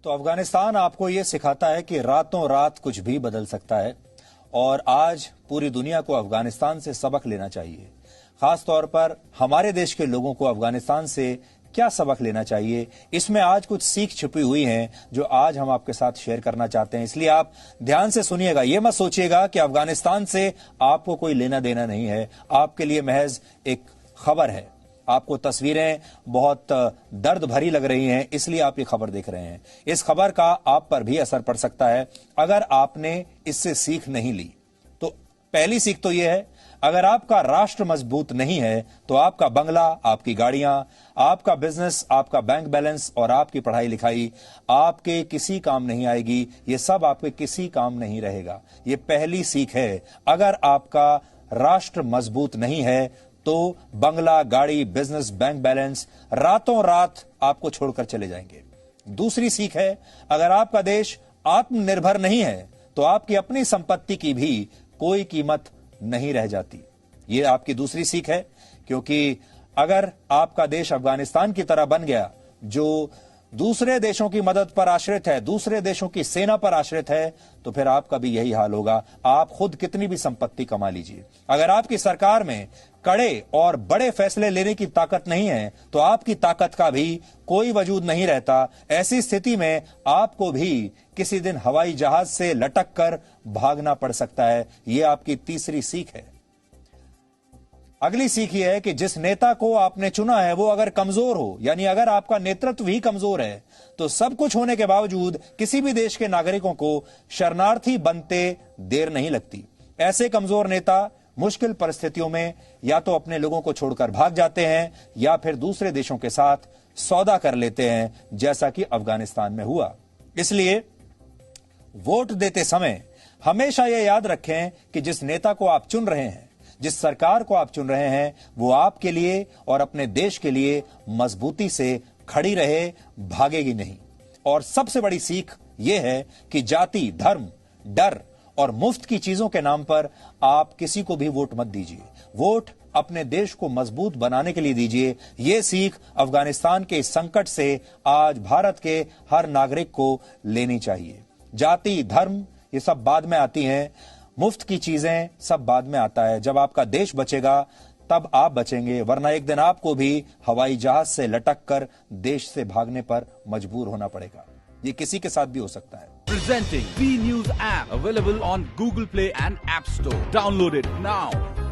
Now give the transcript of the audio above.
तो अफगानिस्तान आपको ये सिखाता है कि रातों रात कुछ भी बदल सकता है और आज पूरी दुनिया को अफगानिस्तान से सबक लेना चाहिए। खास तौर पर हमारे देश के लोगों को अफगानिस्तान से क्या सबक लेना चाहिए, इसमें आज कुछ सीख छिपी हुई हैं जो आज हम आपके साथ शेयर करना चाहते हैं। इसलिए आप ध्यान से सुनिएगा। ये मत सोचिएगा कि अफगानिस्तान से आपको कोई लेना देना नहीं है। आपके लिए महज एक खबर है। आपको तस्वीरें बहुत दर्द भरी लग रही हैं, इसलिए आप ये खबर देख रहे हैं। इस खबर का आप पर भी असर पड़ सकता है अगर आपने इससे सीख नहीं ली। तो पहली सीख तो यह है, अगर आपका राष्ट्र मजबूत नहीं है तो आपका बंगला, आपकी गाड़ियां, आपका बिजनेस, आपका बैंक बैलेंस और आपकी पढ़ाई लिखाई आपके किसी काम नहीं आएगी। ये सब आपके किसी काम नहीं रहेगा। ये पहली सीख है। अगर आपका राष्ट्र मजबूत नहीं है तो बंगला, गाड़ी, बिजनेस, बैंक बैलेंस रातों रात आपको छोड़कर चले जाएंगे। दूसरी सीख है, अगर आपका देश आत्मनिर्भर नहीं है तो आपकी अपनी संपत्ति की भी कोई कीमत नहीं रह जाती। ये आपकी दूसरी सीख है, क्योंकि अगर आपका देश अफगानिस्तान की तरह बन गया जो दूसरे देशों की मदद पर आश्रित है, दूसरे देशों की सेना पर आश्रित है, तो फिर आपका भी यही हाल होगा। आप खुद कितनी भी संपत्ति कमा लीजिए, अगर आपकी सरकार में कड़े और बड़े फैसले लेने की ताकत नहीं है तो आपकी ताकत का भी कोई वजूद नहीं रहता। ऐसी स्थिति में आपको भी किसी दिन हवाई जहाज से लटक कर भागना पड़ सकता है। यह आपकी तीसरी सीख है। अगली सीख यह है कि जिस नेता को आपने चुना है वो अगर कमजोर हो, यानी अगर आपका नेतृत्व ही कमजोर है, तो सब कुछ होने के बावजूद किसी भी देश के नागरिकों को शरणार्थी बनते देर नहीं लगती। ऐसे कमजोर नेता मुश्किल परिस्थितियों में या तो अपने लोगों को छोड़कर भाग जाते हैं या फिर दूसरे देशों के साथ सौदा कर लेते हैं, जैसा कि अफगानिस्तान में हुआ। इसलिए वोट देते समय हमेशा यह याद रखें कि जिस नेता को आप चुन रहे हैं, जिस सरकार को आप चुन रहे हैं, वो आपके लिए और अपने देश के लिए मजबूती से खड़ी रहे, भागेगी नहीं। और सबसे बड़ी सीख यह है कि जाति, धर्म, डर और मुफ्त की चीजों के नाम पर आप किसी को भी वोट मत दीजिए। वोट अपने देश को मजबूत बनाने के लिए दीजिए। यह सीख अफगानिस्तान के इस संकट से आज भारत के हर नागरिक को लेनी चाहिए। जाति, धर्म ये सब बाद में आती हैं, मुफ्त की चीजें सब बाद में आता है। जब आपका देश बचेगा तब आप बचेंगे, वरना एक दिन आपको भी हवाई जहाज से लटक कर देश से भागने पर मजबूर होना पड़ेगा। ये किसी के साथ भी हो सकता है। Presenting B News app available on Google Play and App Store. Download it now.